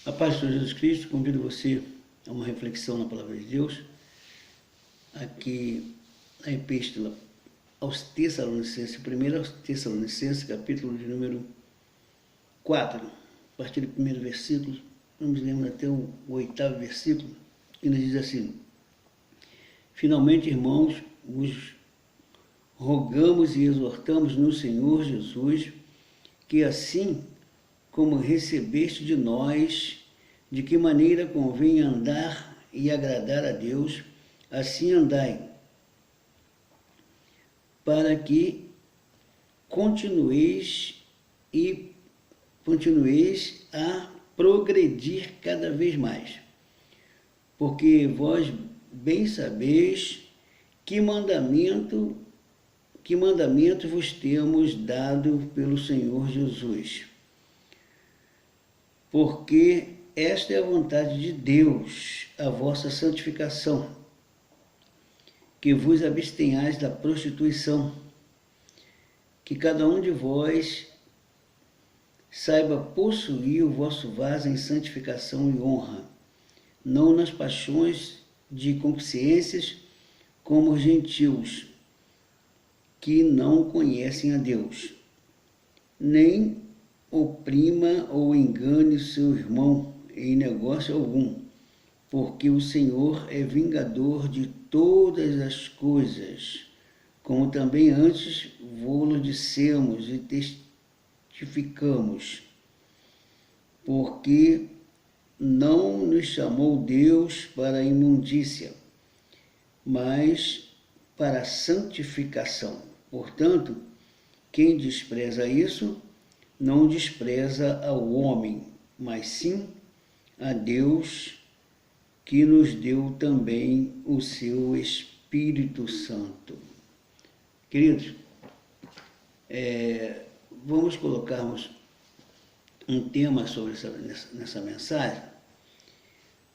A paz do Senhor Jesus Cristo, convido você a uma reflexão na Palavra de Deus, aqui na Epístola aos Tessalonicenses, 1 aos Tessalonicenses, capítulo de número 4, a partir do primeiro versículo, vamos ler até o 8º versículo, que nos diz assim: Finalmente, irmãos, vos rogamos e exortamos no Senhor Jesus, que assim como recebeste de nós, de que maneira convém andar e agradar a Deus, assim andai, para que continueis a progredir cada vez mais. Porque vós bem sabeis que mandamento vos temos dado pelo Senhor Jesus. Porque esta é a vontade de Deus, a vossa santificação, que vos abstenhais da prostituição, que cada um de vós saiba possuir o vosso vaso em santificação e honra, não nas paixões de concupiscências como os gentios, que não conhecem a Deus, nem oprima ou engane seu irmão em negócio algum, porque o Senhor é vingador de todas as coisas, como também antes vô-lo dissemos e testificamos, porque não nos chamou Deus para a imundícia, mas para a santificação. Portanto, quem despreza isso, não despreza ao homem, mas sim a Deus, que nos deu também o seu Espírito Santo. Queridos, vamos colocarmos um tema sobre nessa mensagem.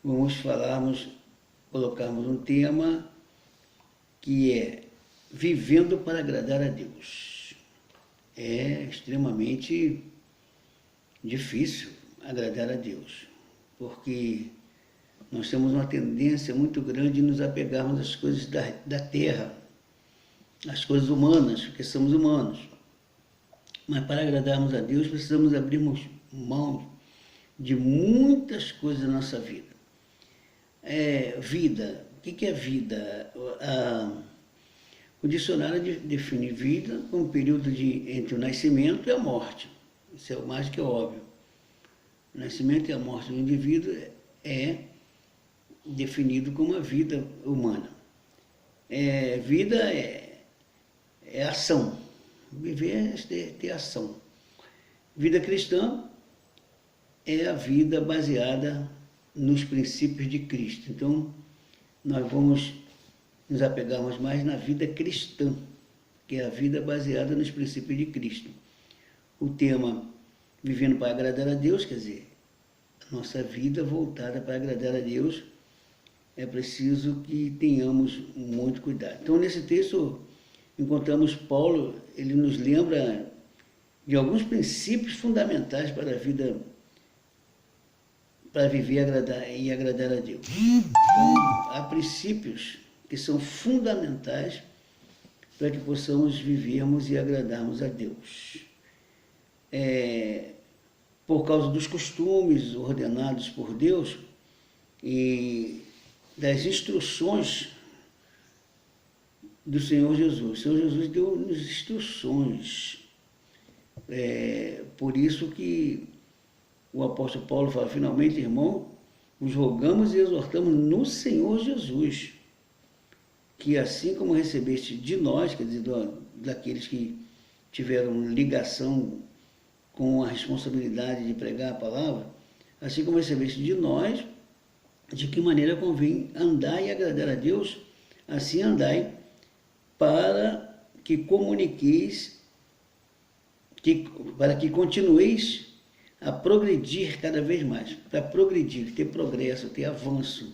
Vamos colocarmos um tema que é vivendo para agradar a Deus. É extremamente difícil agradar a Deus, porque nós temos uma tendência muito grande de nos apegarmos às coisas da terra, às coisas humanas, porque somos humanos. Mas para agradarmos a Deus, precisamos abrirmos mão de muitas coisas da nossa vida. Vida. O que é vida? O dicionário define vida como um período entre o nascimento e a morte. Isso é o mais que óbvio. O nascimento e a morte do indivíduo é definido como a vida humana. Vida é ação. Viver é ter ação. Vida cristã é a vida baseada nos princípios de Cristo. Então, nós vamos nos apegarmos mais na vida cristã, que é a vida baseada nos princípios de Cristo. O tema vivendo para agradar a Deus, quer dizer, a nossa vida voltada para agradar a Deus, é preciso que tenhamos muito cuidado. Então, nesse texto, encontramos Paulo, ele nos lembra de alguns princípios fundamentais para a vida, para viver e agradar a Deus. Então, há princípios que são fundamentais para que possamos vivermos e agradarmos a Deus. Por causa dos costumes ordenados por Deus e das instruções do Senhor Jesus. O Senhor Jesus deu-nos instruções. Por isso que o apóstolo Paulo fala: finalmente, irmão, os rogamos e exortamos no Senhor Jesus, que assim como recebeste de nós, quer dizer, daqueles que tiveram ligação com a responsabilidade de pregar a palavra, assim como recebeste de nós, de que maneira convém andar e agradar a Deus, assim andai, para que comuniqueis, para que continueis a progredir cada vez mais, para progredir, ter progresso, ter avanço,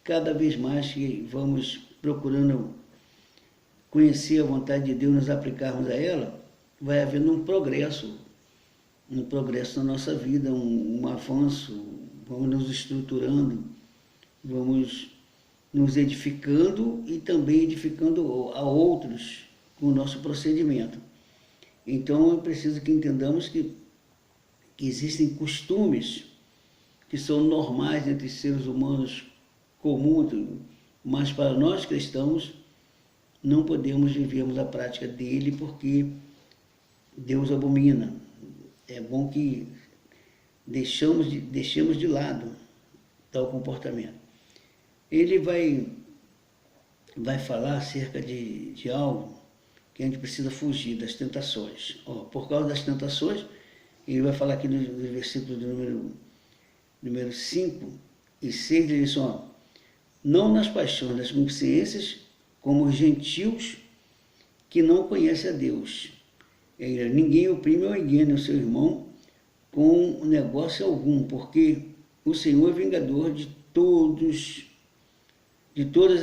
cada vez mais que vamos procurando conhecer a vontade de Deus, nos aplicarmos a ela, vai havendo um progresso na nossa vida, um avanço, vamos nos estruturando, vamos nos edificando e também edificando a outros com o nosso procedimento. Então, é preciso que entendamos que existem costumes que são normais entre seres humanos comuns, mas para nós cristãos não podemos vivermos a prática dele porque Deus abomina. É bom que deixemos de lado tal comportamento. Ele vai falar acerca de algo que a gente precisa fugir, das tentações. Por causa das tentações, ele vai falar aqui no versículo número 5 e 6, ele diz, não nas paixões das consciências, como os gentios que não conhecem a Deus. Ninguém oprime ou engana o seu irmão com negócio algum, porque o Senhor é vingador de todas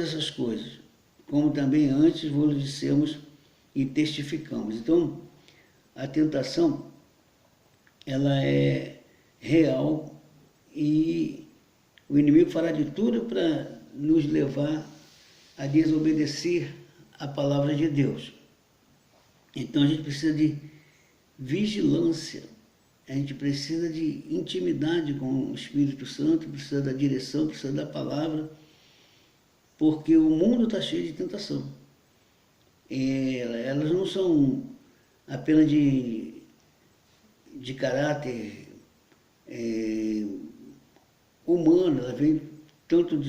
essas coisas, como também antes vos dissemos e testificamos. Então, a tentação, ela é real e o inimigo fará de tudo para nos levar a desobedecer a palavra de Deus. Então, a gente precisa de vigilância, a gente precisa de intimidade com o Espírito Santo, precisa da direção, precisa da palavra, porque o mundo está cheio de tentação. Elas não são apenas de caráter humano, elas vêm tanto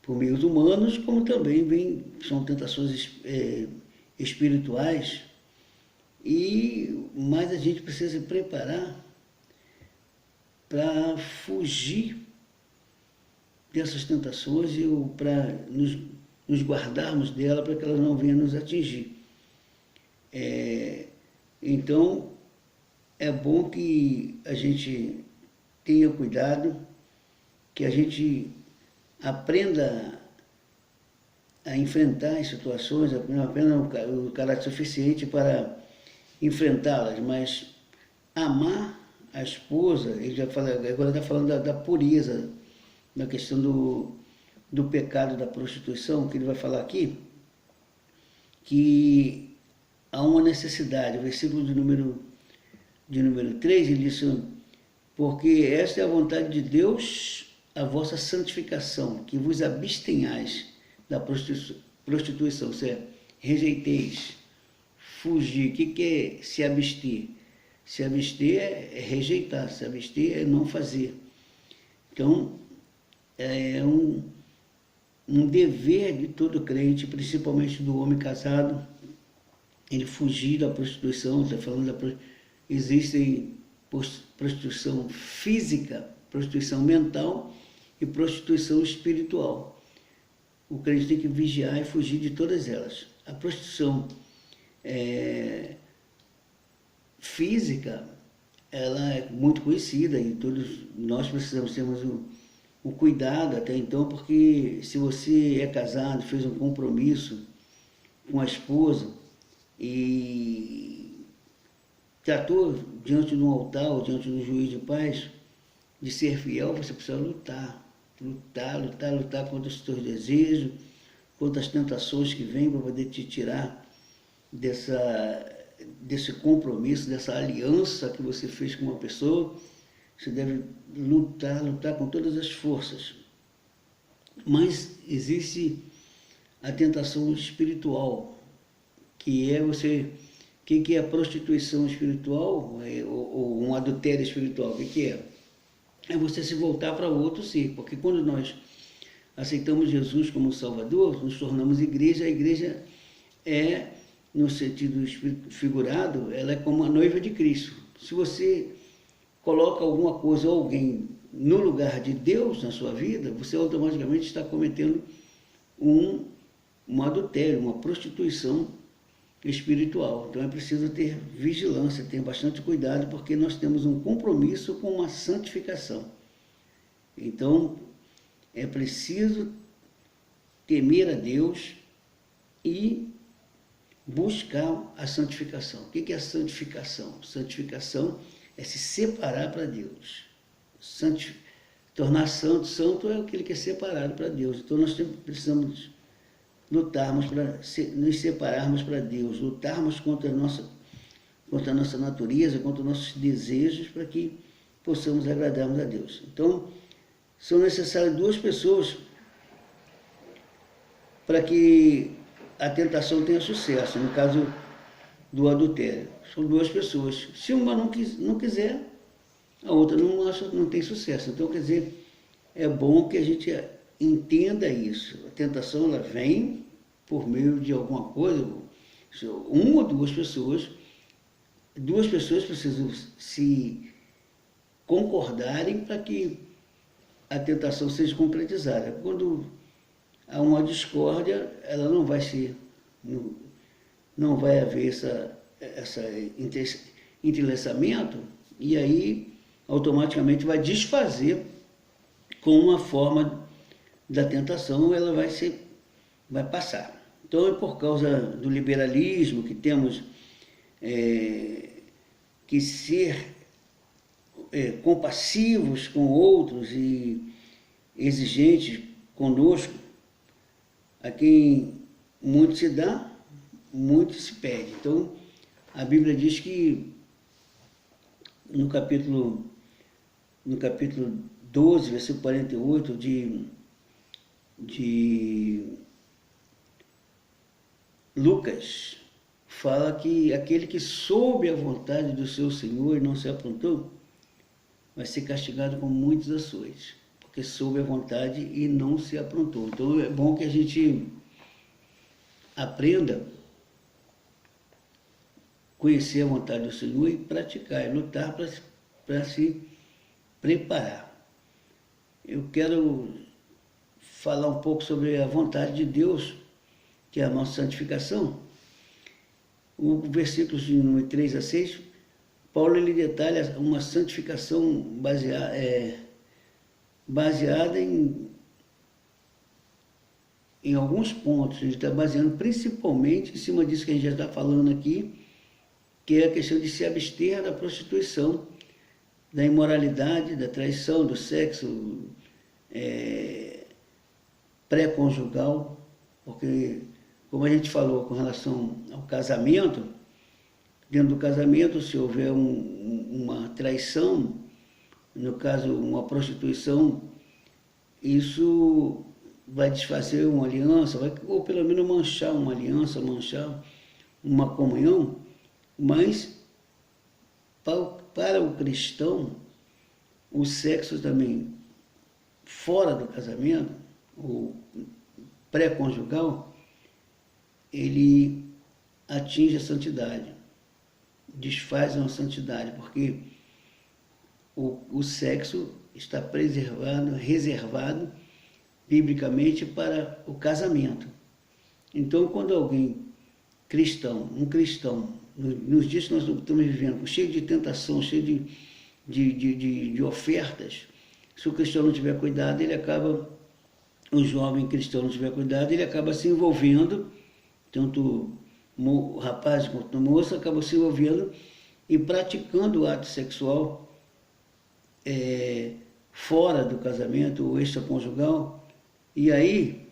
por meios humanos, como também são tentações espirituais, mas a gente precisa se preparar para fugir dessas tentações e para nos guardarmos dela para que elas não venham nos atingir. Então, é bom que a gente tenha cuidado, que a gente aprenda a enfrentar as situações, apenas o caráter suficiente para enfrentá-las, mas amar a esposa, ele já fala, agora está falando da pureza, na questão do pecado da prostituição, que ele vai falar aqui, que há uma necessidade. O versículo de número 3, ele diz, porque esta é a vontade de Deus, a vossa santificação, que vos abstenhais da prostituição, ou seja, rejeiteis, fugir. O que é se abster? Se abster é rejeitar, se abster é não fazer. Então, é um dever de todo crente, principalmente do homem casado, ele fugir da prostituição. Está falando existem prostituição física, prostituição mental e prostituição espiritual. O crente tem que vigiar e fugir de todas elas. A prostituição física, ela é muito conhecida e todos nós precisamos termos o cuidado até então, porque se você é casado, fez um compromisso com a esposa e tratou diante de um altar ou diante do juiz de paz de ser fiel, você precisa lutar contra os seus desejos, contra as tentações que vêm para poder te tirar desse compromisso, dessa aliança que você fez com uma pessoa. Você deve lutar com todas as forças. Mas existe a tentação espiritual, que é você... O que é a prostituição espiritual, ou um adultério espiritual? O que é? É você se voltar para outro ser, porque quando nós aceitamos Jesus como Salvador, nos tornamos igreja. A igreja é, no sentido figurado, ela é como a noiva de Cristo. Se você coloca alguma coisa ou alguém no lugar de Deus na sua vida, você automaticamente está cometendo um adultério, uma prostituição espiritual. Então é preciso ter vigilância, ter bastante cuidado, porque nós temos um compromisso com uma santificação. Então é preciso temer a Deus e buscar a santificação. O que é a santificação? Santificação é se separar para Deus. tornar santo. Santo é aquele que é separado para Deus. Então nós precisamos lutarmos para nos separarmos para Deus, lutarmos contra a nossa natureza, contra os nossos desejos, para que possamos agradarmos a Deus. Então, são necessárias 2 pessoas para que a tentação tenha sucesso. No caso do adultério, são 2 pessoas. Se uma não quiser, a outra não tem sucesso. Então, quer dizer, é bom que a gente entenda isso. A tentação, ela vem por meio de alguma coisa. Uma ou 2 pessoas precisam se concordarem para que a tentação seja concretizada. Quando há uma discórdia, ela não vai haver esse entrelaçamento, e aí automaticamente vai desfazer com uma forma da tentação, ela vai passar. Então é por causa do liberalismo que temos que ser compassivos com outros e exigentes conosco, a quem muito se dá, muito se pede. Então, a Bíblia diz que no capítulo 12, versículo 48 de Lucas, fala que aquele que soube a vontade do seu Senhor e não se aprontou, vai ser castigado com muitos açoites, porque soube a vontade e não se aprontou. Então é bom que a gente aprenda a conhecer a vontade do Senhor e praticar, e lutar para se preparar. Eu quero falar um pouco sobre a vontade de Deus, que é a nossa santificação. O versículos de 3 a 6, Paulo ele detalha uma santificação baseada em alguns pontos. Ele está baseando principalmente em cima disso que a gente já está falando aqui, que é a questão de se abster da prostituição, da imoralidade, da traição, do sexo pré-conjugal, porque, como a gente falou com relação ao casamento, dentro do casamento, se houver uma traição, no caso uma prostituição, isso vai desfazer uma aliança, ou pelo menos manchar uma aliança, manchar uma comunhão, mas para o cristão, o sexo também fora do casamento, o pré-conjugal, ele atinge a santidade, desfaz uma santidade, porque o sexo está reservado biblicamente para o casamento. Então, quando alguém um cristão, nos dias que nós estamos vivendo, cheio de tentação, cheio de ofertas, se o cristão não tiver cuidado, o jovem cristão não tiver cuidado, ele acaba se envolvendo, tanto o rapaz quanto a moça, acaba se envolvendo e praticando o ato sexual fora do casamento, ou extraconjugal, e aí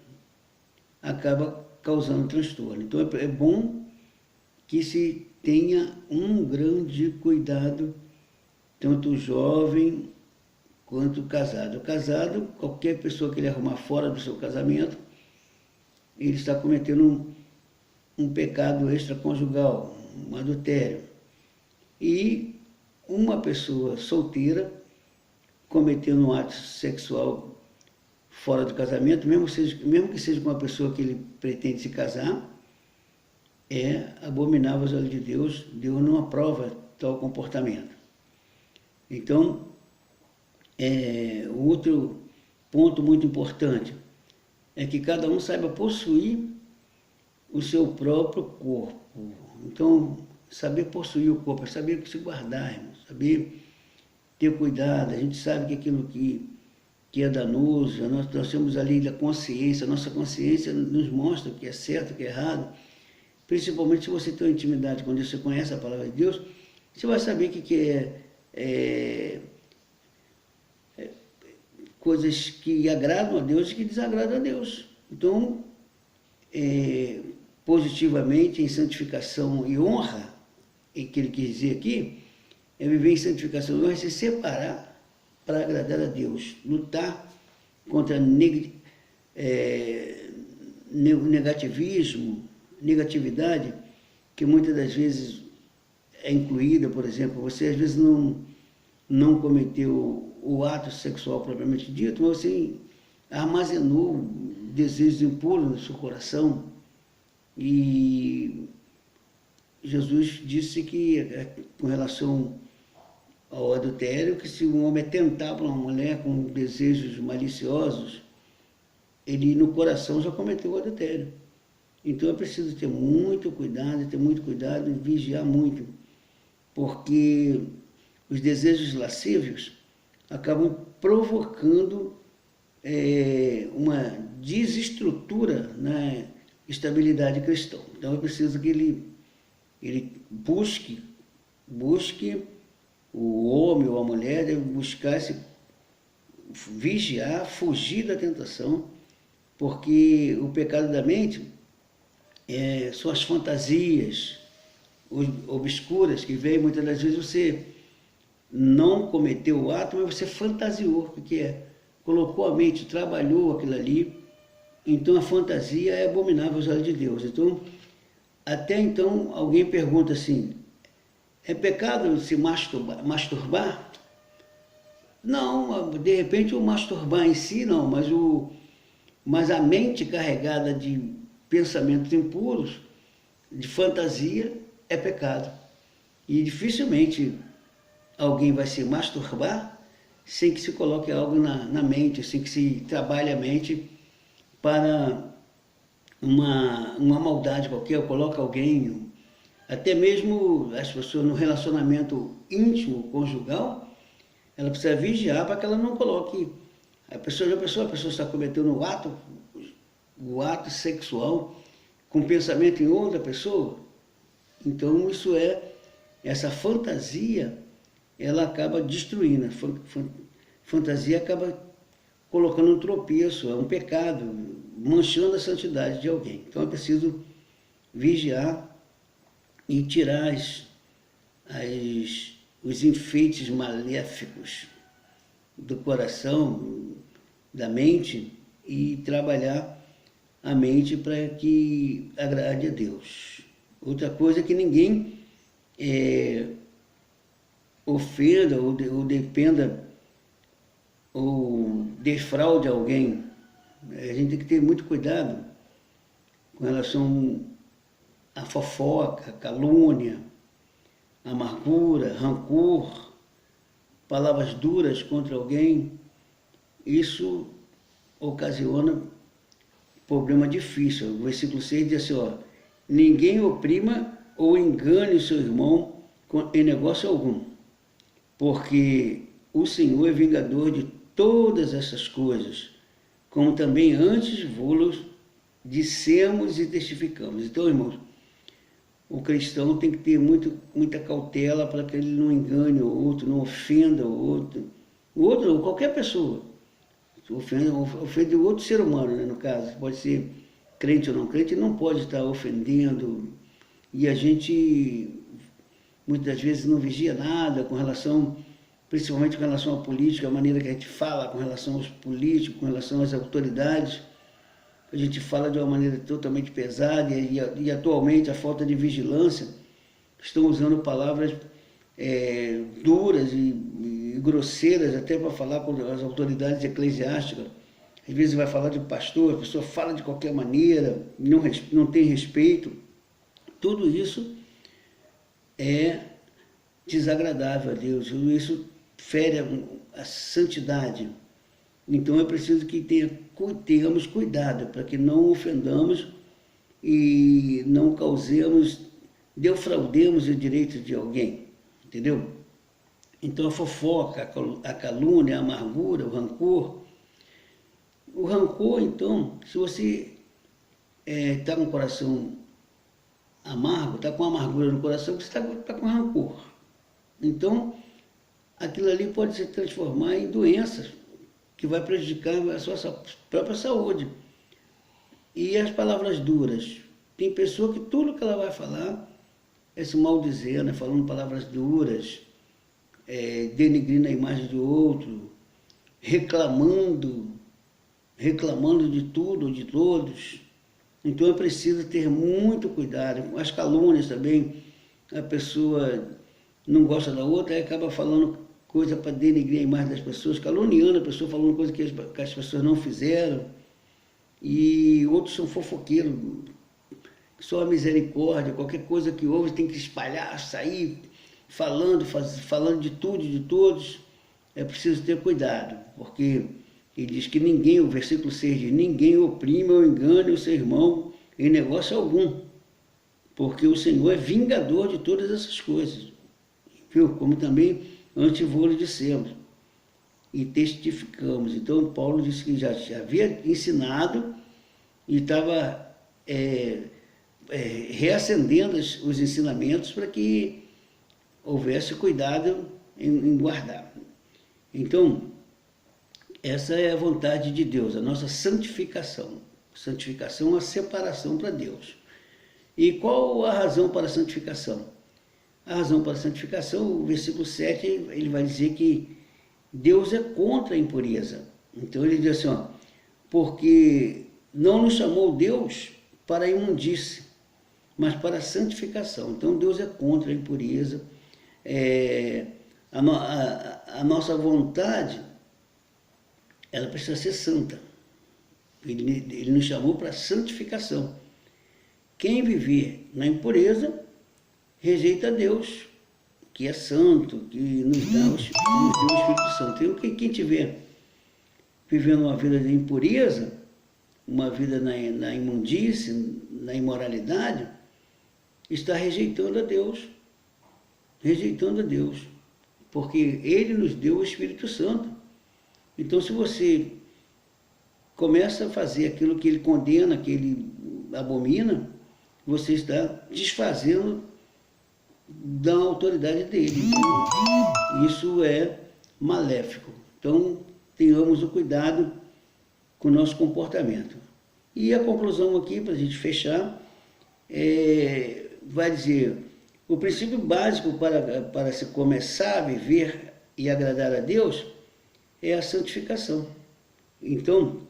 acaba causando transtorno. Então é bom que se tenha um grande cuidado, tanto o jovem quanto o casado. O casado, qualquer pessoa que ele arrumar fora do seu casamento, ele está cometendo um pecado extraconjugal, um adultério. E uma pessoa solteira cometendo um ato sexual fora do casamento, mesmo que seja com uma pessoa que ele pretende se casar, é abominável aos olhos de Deus. Deus não aprova tal comportamento. Então, outro ponto muito importante é que cada um saiba possuir o seu próprio corpo. Então, saber possuir o corpo é saber se guardar, irmão, saber ter cuidado. A gente sabe que aquilo que é danoso, nós temos ali da consciência, a nossa consciência nos mostra o que é certo, o que é errado. Principalmente se você tem uma intimidade com Deus, você conhece a palavra de Deus, você vai saber o que coisas que agradam a Deus e que desagradam a Deus. Então, positivamente, em santificação e honra, e que ele quis dizer aqui, é viver em santificação e honra, é se separar para agradar a Deus, lutar contra negatividade, que muitas das vezes é incluída. Por exemplo, você às vezes não cometeu o ato sexual propriamente dito, mas você armazenou desejos impuros no seu coração. E Jesus disse que, com relação ao adultério, que se um homem tentar para uma mulher com desejos maliciosos, ele no coração já cometeu o adultério. Então é preciso ter muito cuidado e vigiar muito, porque os desejos lascívios acabam provocando uma desestrutura na estabilidade cristã. Então é preciso que ele busque o homem ou a mulher, deve buscar vigiar, fugir da tentação, porque o pecado da mente são as fantasias obscuras que vêm. Muitas das vezes você não cometeu o ato, mas você fantasiou, o que é? Colocou a mente, trabalhou aquilo ali. Então a fantasia é abominável aos olhos de Deus. Então, até então, alguém pergunta assim: é pecado se masturbar? Não, de repente o masturbar em si não, mas a mente carregada de pensamentos impuros, de fantasia, é pecado. E dificilmente alguém vai se masturbar sem que se coloque algo na mente, sem que se trabalhe a mente para uma maldade qualquer, ou coloca alguém, até mesmo as pessoas no relacionamento íntimo, conjugal, ela precisa vigiar para que ela não coloque, a pessoa está cometendo o ato sexual com pensamento em outra pessoa. Então essa fantasia, ela acaba destruindo, a fantasia acaba colocando um tropeço, é um pecado, manchando a santidade de alguém. Então é preciso vigiar e tirar os enfeites maléficos do coração, da mente, e trabalhar a mente para que agrade a Deus. Outra coisa é que ninguém ofenda ou dependa ou defraude alguém. A gente tem que ter muito cuidado com relação à fofoca, calúnia, amargura, rancor, palavras duras contra alguém. Isso ocasiona problema difícil. O versículo 6 diz assim, ninguém oprima ou engane o seu irmão em negócio algum, porque o Senhor é vingador de todas essas coisas, como também antes vos dissemos e testificamos. Então, irmãos, o cristão tem que ter muita cautela para que ele não engane o outro, não ofenda o outro ou qualquer pessoa. Ofende o outro ser humano, né, no caso, pode ser crente ou não crente, não pode estar ofendendo. E a gente muitas das vezes não vigia nada com relação, principalmente com relação à política, a maneira que a gente fala com relação aos políticos, com relação às autoridades. A gente fala de uma maneira totalmente pesada e atualmente a falta de vigilância, estão usando palavras duras e grosseiras até para falar com as autoridades eclesiásticas. Às vezes vai falar de pastor, a pessoa fala de qualquer maneira, não tem respeito. Tudo isso é desagradável a Deus, isso fere a santidade. Então é preciso que tenhamos cuidado para que não ofendamos e não defraudemos os direitos de alguém, entendeu? Então a fofoca, a calúnia, a amargura, o rancor. O rancor, então, se você está com o coração amargo, está com amargura no coração, você está com rancor. Então, aquilo ali pode se transformar em doenças que vai prejudicar a sua própria saúde. E as palavras duras. Tem pessoa que tudo que ela vai falar é se maldizendo, falando palavras duras, denegrindo a imagem do outro, reclamando de tudo, de todos. Então é preciso ter muito cuidado com as calúnias também. A pessoa não gosta da outra e acaba falando coisa para denegrir a imagem das pessoas, caluniando a pessoa, falando coisa que as pessoas não fizeram. E outros são fofoqueiros, só a misericórdia, qualquer coisa que houve tem que espalhar, sair falando de tudo e de todos. É preciso ter cuidado, porque ele diz que ninguém, o versículo 6 diz, ninguém oprima ou engane o seu irmão em negócio algum, porque o Senhor é vingador de todas essas coisas, viu? Como também antes vos dissemos e testificamos. Então Paulo disse que já havia ensinado e estava reacendendo os ensinamentos para que houvesse cuidado em guardar. Então, essa é a vontade de Deus, a nossa santificação. Santificação é uma separação para Deus. E qual a razão para a santificação? A razão para a santificação, o versículo 7, ele vai dizer que Deus é contra a impureza. Então ele diz assim, ó, porque não nos chamou Deus para a imundície, mas para a santificação. Então Deus é contra a impureza. A nossa vontade, ela precisa ser santa. Ele nos chamou para a santificação. Quem viver na impureza, rejeita Deus, que é santo, que nos deu o Espírito Santo. Então, quem estiver vivendo uma vida de impureza, uma vida na imundície, na imoralidade, está rejeitando a Deus. Rejeitando a Deus. Porque Ele nos deu o Espírito Santo. Então, se você começa a fazer aquilo que Ele condena, que Ele abomina, você está desfazendo da autoridade dele. Então, isso é maléfico. Então, tenhamos o cuidado com o nosso comportamento. E a conclusão aqui, para a gente fechar, vai dizer, o princípio básico para se começar a viver e agradar a Deus é a santificação. Então,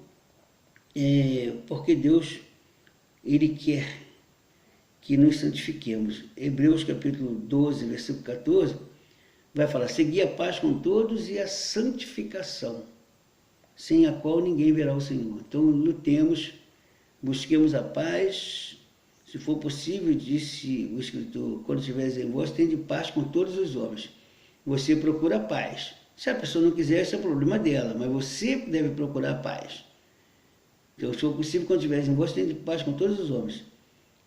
porque Deus, Ele quer que nos santifiquemos. Hebreus capítulo 12, versículo 14, vai falar, segui a paz com todos e a santificação, sem a qual ninguém verá o Senhor. Então, lutemos, busquemos a paz, se for possível, disse o escritor, quando estiveres em vós, tende paz com todos os homens. Você procura a paz. Se a pessoa não quiser, esse é o problema dela, mas você deve procurar a paz. Então, se for possível, quando estiveres em vós, tende paz com todos os homens.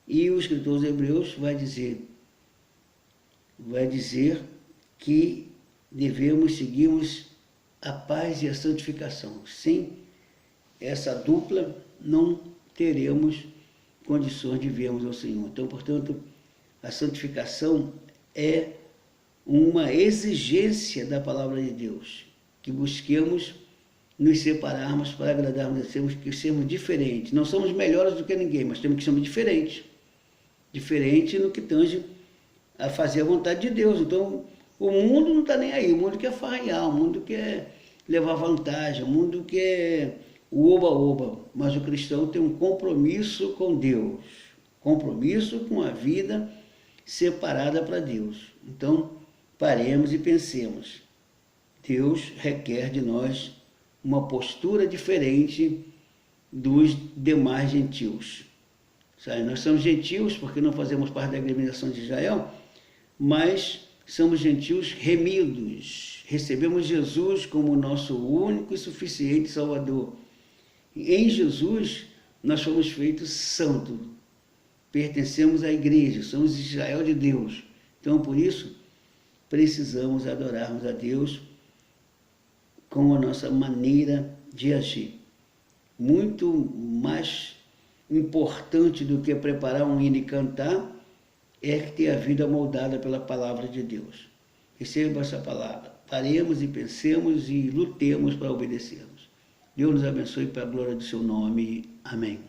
E o escritor aos Hebreus vai dizer que devemos seguirmos a paz e a santificação. Sem essa dupla, não teremos condições de vermos ao Senhor. Então, portanto, a santificação é uma exigência da palavra de Deus, que busquemos nos separarmos para agradarmos a Deus, que sermos diferentes. Não somos melhores do que ninguém, mas temos que ser diferentes. Diferente no que tange a fazer a vontade de Deus. Então, o mundo não está nem aí, o mundo quer farrear, o mundo quer levar vantagem, o mundo quer o oba-oba, mas o cristão tem um compromisso com Deus, compromisso com a vida separada para Deus. Então, paremos e pensemos, Deus requer de nós uma postura diferente dos demais gentios. Nós somos gentios porque não fazemos parte da agremiação de Israel, mas somos gentios remidos. Recebemos Jesus como nosso único e suficiente Salvador. Em Jesus, nós fomos feitos santos. Pertencemos à igreja, somos Israel de Deus. Então, por isso, precisamos adorarmos a Deus com a nossa maneira de agir. Muito mais importante do que preparar um hino e cantar é ter a vida moldada pela palavra de Deus. Receba essa palavra. Paremos e pensemos e lutemos para obedecermos. Deus nos abençoe para a glória do seu nome. Amém.